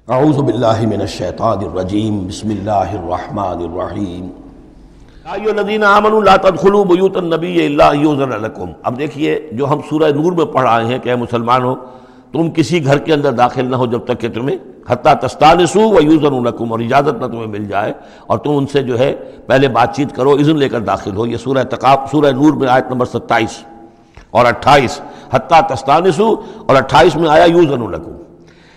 اعوذ باللہ من الشیطان الرجیم بسم اللہ الرحمن الرحیم یا ایھا الذین آمنوا لا تدخلوا بیوت النبی الا ان یؤذن لکم۔ اب دیکھیے جو ہم سورہ نور میں پڑھ آئے ہیں کہ اے مسلمانوں تم کسی گھر کے اندر داخل نہ ہو جب تک کہ تمہیں حتی تستانسوا ویؤذن لکم، اور اجازت نہ تمہیں مل جائے اور تم ان سے جو ہے پہلے بات چیت کرو، اذن لے کر داخل ہو۔ یہ سورہ نور میں آیت نمبر 27 اور 28 حتی تستانسوا اور 28 میں آیا یؤذن لکم۔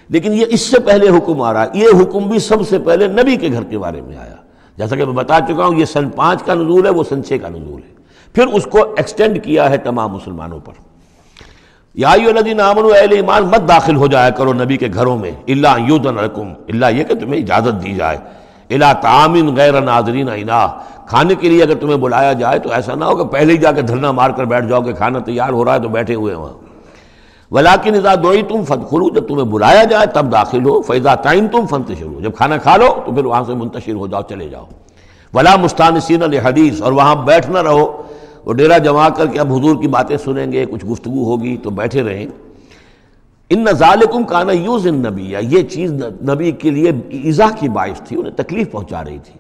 لیکن یہ اس سے پہلے حکم آ رہا ہے، یہ حکم بھی سب سے پہلے نبی کے گھر کے بارے میں آیا، جیسا کہ میں بتا چکا ہوں یہ سن 5 کا نزول ہے، وہ سن 6 کا نزول ہے، پھر اس کو ایکسٹینڈ کیا ہے تمام مسلمانوں پر۔ یا ایھا الذین آمنوا، اہل ایمان مت داخل ہو جایا کرو نبی کے گھروں میں، الا ان یؤذن لکم، الا یہ کہ تمہیں اجازت دی جائے، الی طعام غیر ناظرین اناہ، کھانے کے لیے اگر تمہیں بلایا جائے تو ایسا نہ ہو کہ پہلے ہی جا کے دھرنا مار کر بیٹھ جاؤ کہ کھانا تیار ہو رہا ہے تو بیٹھے ہوئے وہاں۔ ولیکن اذا دعیتم فادخلوا، جب تمہیں بلایا جائے تب داخل ہو، فاذا طعمتم فانتشروا، جب کھانا کھا لو تو پھر وہاں سے منتشر ہو جاؤ، چلے جاؤ۔ ولا مستانسین لحدیث، اور وہاں بیٹھ نہ رہو وہ ڈیرا جما کر کے اب حضور کی باتیں سنیں گے، کچھ گفتگو ہوگی تو بیٹھے رہیں۔ ان ذالکم کان یؤذی النبی، یہ چیز نبی کے لیے ایذا کی باعث تھی، انہیں تکلیف پہنچا رہی تھی۔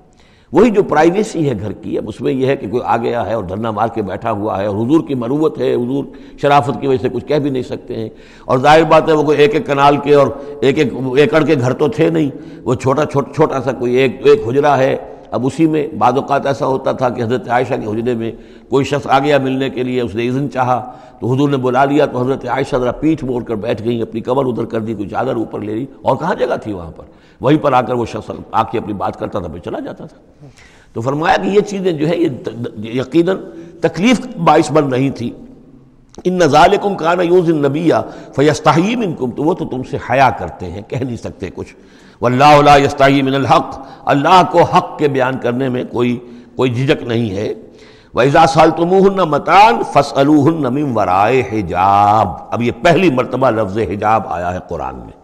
وہی جو پرائیویسی ہے گھر کی، اب اس میں یہ ہے کہ کوئی آ گیا ہے اور دھرنا مار کے بیٹھا ہوا ہے، اور حضور کی مروت ہے، حضور شرافت کی وجہ سے کچھ کہہ بھی نہیں سکتے ہیں، اور ظاہر بات ہے وہ کوئی ایک ایک کنال کے اور ایک ایک ایکڑ کے گھر تو تھے نہیں، وہ چھوٹا سا کوئی ایک حجرہ ہے۔ اب اسی میں بعض اوقات ایسا ہوتا تھا کہ حضرت عائشہ کے حجرے میں کوئی شخص آ گیا ملنے کے لیے، اس نے اذن چاہا تو حضور نے بلا لیا، تو حضرت عائشہ ذرا پیٹھ موڑ کر بیٹھ گئیں، اپنی کمر ادھر کر دی، کوئی چادر اوپر لے لی، اور کہاں جگہ تھی وہاں پر، وہیں پر آ کر وہ شخص آ کے اپنی بات کرتا تھا پھر چلا جاتا تھا۔ تو فرمایا کہ یہ چیزیں جو ہے یہ یقیناً تکلیف باعث بن رہی تھی۔ ان ذالکم کان یؤذی النبی فیستحیی منکم، تو وہ تو تم سے حیا کرتے ہیں، کہہ نہیں سکتے کچھ۔ واللہ لا یستحیی من الحق، اللہ کو حق کے بیان کرنے میں کوئی جھجک نہیں ہے۔ وَإِذَا سَأَلْتُمُوهُنَّ مَتَاعًا فَاسْأَلُوهُنَّ مِنْ وَرَاءِ حِجَاب، اب یہ پہلی مرتبہ لفظ حجاب آیا ہے قرآن میں۔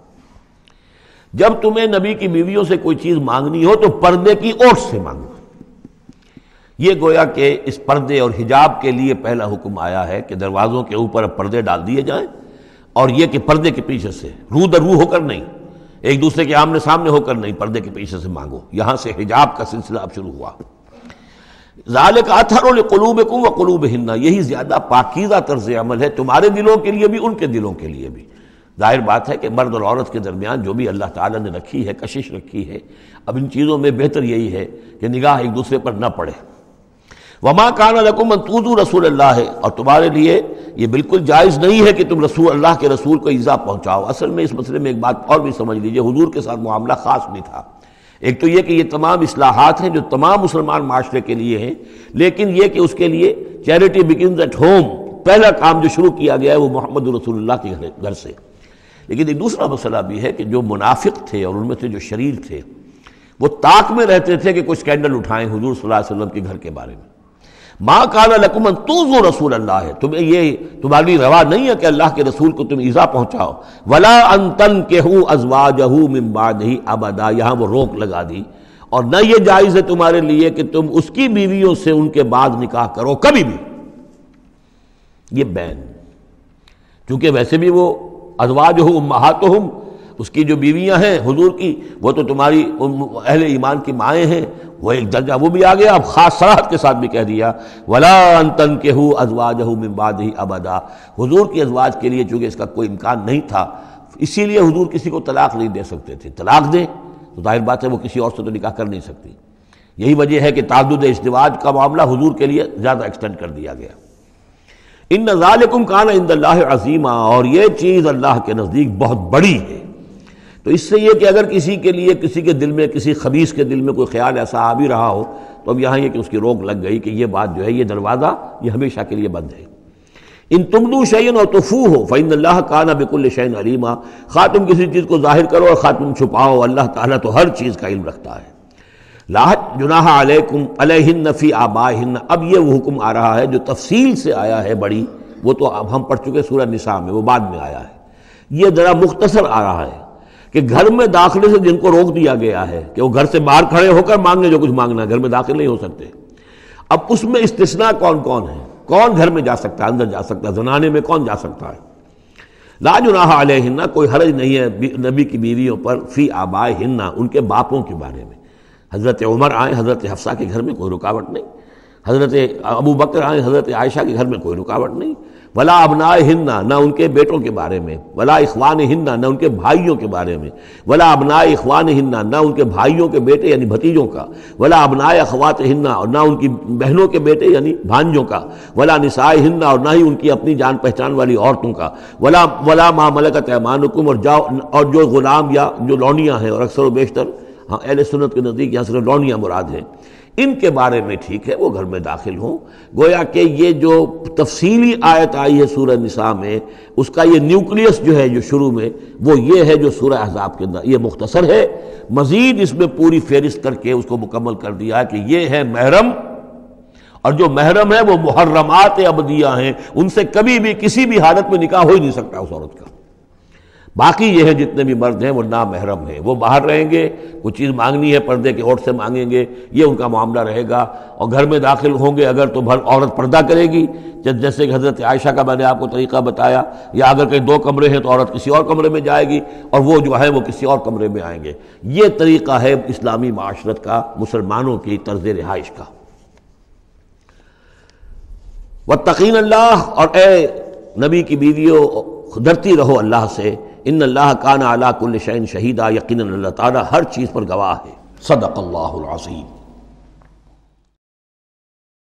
جب تمہیں نبی کی بیویوں سے کوئی چیز مانگنی ہو تو پردے کی اوٹ سے مانگو۔ یہ گویا کہ اس پردے اور حجاب کے لیے پہلا حکم آیا ہے کہ دروازوں کے اوپر اب پردے ڈال دیے جائیں، اور یہ کہ پردے کے پیچھے سے رو در رو ہو کر نہیں، ایک دوسرے کے آمنے سامنے ہو کر نہیں، پردے کے پیچھے سے مانگو۔ یہاں سے حجاب کا سلسلہ اب شروع ہوا۔ ذالک اطہر لقلوبکم وقلوبہن، یہی زیادہ پاکیزہ طرز عمل ہے تمہارے دلوں کے لیے بھی، ان کے دلوں کے لیے بھی۔ ظاہر بات ہے کہ مرد اور عورت کے درمیان جو بھی اللہ تعالیٰ نے رکھی ہے کشش رکھی ہے، اب ان چیزوں میں بہتر یہی ہے کہ نگاہ ایک دوسرے پر نہ پڑے۔ وما کان لکم ان تؤذوا رسول اللہ، اور تمہارے لیے یہ بالکل جائز نہیں ہے کہ تم اللہ کے رسول کو ایذا پہنچاؤ۔ اصل میں اس مسئلے میں ایک بات اور بھی سمجھ لیجئے، حضور کے ساتھ معاملہ خاص بھی تھا۔ ایک تو یہ کہ یہ تمام اصلاحات ہیں جو تمام مسلمان معاشرے کے لیے ہیں، لیکن یہ کہ اس کے لیے چیریٹی بگنز ایٹ ہوم، پہلا کام جو شروع کیا گیا ہے وہ محمد رسول اللہ کے گھر سے۔ لیکن ایک دوسرا مسئلہ بھی ہے کہ جو منافق تھے اور ان میں سے جو شریر تھے وہ طاق میں رہتے تھے کہ کوئی سکینڈل اٹھائیں حضور صلی اللہ علیہ وسلم کے گھر کے بارے میں۔ ما کان لکم ان تؤذوا رسول اللہ، تمہیں یہ تمہارے لیے روا نہیں ہے کہ اللہ کے رسول کو تم ایذا پہنچاؤ۔ ولا ان تنکحوا ازواجہ من بعدہ ابدا، یہاں وہ روک لگا دی، اور نہ یہ جائز ہے تمہارے لیے کہ تم اس کی بیویوں سے ان کے بعد نکاح کرو کبھی بھی۔ یہ بین، چونکہ ویسے بھی وہ ازواجہ امہاتہم، اس کی جو بیویاں ہیں حضور کی وہ تو تمہاری اہل ایمان کی مائیں ہیں، وہ ایک درجہ وہ بھی آ گیا۔ اب خاص صراحت کے ساتھ بھی کہہ دیا ولا ان تنکحوا ازواجہ من بعدہ ابدا، حضور کی ازواج کے لیے چونکہ اس کا کوئی امکان نہیں تھا، اسی لیے حضور کسی کو طلاق نہیں دے سکتے تھے۔ طلاق دیں تو ظاہر بات ہے وہ کسی اور سے تو نکاح کر نہیں سکتی۔ یہی وجہ ہے کہ تعدد ازدواج کا معاملہ حضور کے لیے زیادہ ایکسٹینڈ کر دیا گیا۔ ان ذالکم کان عند اللہ عظیما، اور یہ چیز اللہ کے نزدیک بہت بڑی ہے۔ تو اس سے یہ کہ اگر کسی کے لیے کسی کے دل میں، کسی خبیث کے دل میں کوئی خیال ایسا آ بھی رہا ہو تو اب یہاں یہ کہ اس کی روک لگ گئی کہ یہ بات جو ہے، یہ دروازہ یہ ہمیشہ کے لیے بند ہے۔ ان تبدوا شیئا او تخفوہ فإن اللہ کان بکل شیء علیما، خواہ تم کسی چیز کو ظاہر کرو اور خواہ تم چھپاؤ، اللہ تعالیٰ تو ہر چیز کا علم رکھتا ہے۔ لا جناح علیکم علیہن فی آبائہن، اب یہ وہ حکم آ رہا ہے جو تفصیل سے آیا ہے بڑی، وہ تو اب ہم پڑھ چکے سورہ نساء میں، وہ بعد میں آیا ہے۔ یہ ذرا مختصر آ رہا ہے کہ گھر میں داخلے سے جن کو روک دیا گیا ہے کہ وہ گھر سے باہر کھڑے ہو کر مانگنے جو کچھ مانگنا ہے، گھر میں داخل نہیں ہو سکتے۔ اب اس میں استثناء کون کون ہے، کون گھر میں جا سکتا ہے، اندر جا سکتا ہے، زنانے میں کون جا سکتا ہے؟ لا جناح علیہن، کوئی حرج نہیں ہے نبی کی بیویوں پر، فی آبائہن، ان کے باپوں کے بارے میں۔ حضرت عمر آئیں حضرت حفصہ کے گھر میں، کوئی رکاوٹ نہیں۔ حضرت ابو بکر آئیں حضرت عائشہ کے گھر میں، کوئی رکاوٹ نہیں۔ ولا ابنائہن، نہ ان کے بیٹوں کے بارے میں۔ ولا اخوانہن، نہ ان کے بھائیوں کے بارے میں۔ ولا ابناء اخوانہن، نہ ان کے بھائیوں کے بیٹے یعنی بھتیجوں کا۔ ولا ابناء اخواتہن، اور نہ ان کی بہنوں کے بیٹے یعنی بھانجوں کا۔ ولا نسائہن، اور نہ ہی ان کی اپنی جان پہچان والی عورتوں کا۔ ولا ما ملکت ایمانکم، اور جو غلام یا جو لونیاں ہیں، اور اکثر و بیشتر اہل سنت کے نزدیک یہاں صرف لونیاں مراد ہیں، ان کے بارے میں ٹھیک ہے وہ گھر میں داخل ہوں۔ گویا کہ یہ جو تفصیلی آیت آئی ہے سورہ نساء میں، اس کا یہ نیوکلیس جو ہے جو شروع میں، وہ یہ ہے جو سورہ احزاب کے اندر، یہ مختصر ہے، مزید اس میں پوری فہرست کر کے اس کو مکمل کر دیا ہے کہ یہ ہے محرم، اور جو محرم ہے وہ محرمات ابدیہ ہیں، ان سے کبھی بھی کسی بھی حالت میں نکاح ہو ہی نہیں سکتا اس عورت کا۔ باقی یہ ہیں جتنے بھی مرد ہیں وہ نامحرم ہیں، وہ باہر رہیں گے، کچھ چیز مانگنی ہے پردے کے اوٹ سے مانگیں گے، یہ ان کا معاملہ رہے گا، اور گھر میں داخل ہوں گے اگر تو عورت پردہ کرے گی، جیسے کہ حضرت عائشہ کا میں نے آپ کو طریقہ بتایا، یا اگر کہیں 2 کمرے ہیں تو عورت کسی اور کمرے میں جائے گی اور وہ جو ہے وہ کسی اور کمرے میں آئیں گے۔ یہ طریقہ ہے اسلامی معاشرت کا، مسلمانوں کی طرز رہائش کا۔ واتقین اللہ، اور اے نبی کی بیویوں ڈرتی رہو اللہ سے، ان اللہ کان علی کل شیء شہیدا، یقیناً اللہ تعالیٰ ہر چیز پر گواہ ہے۔ صدق اللہ العظیم۔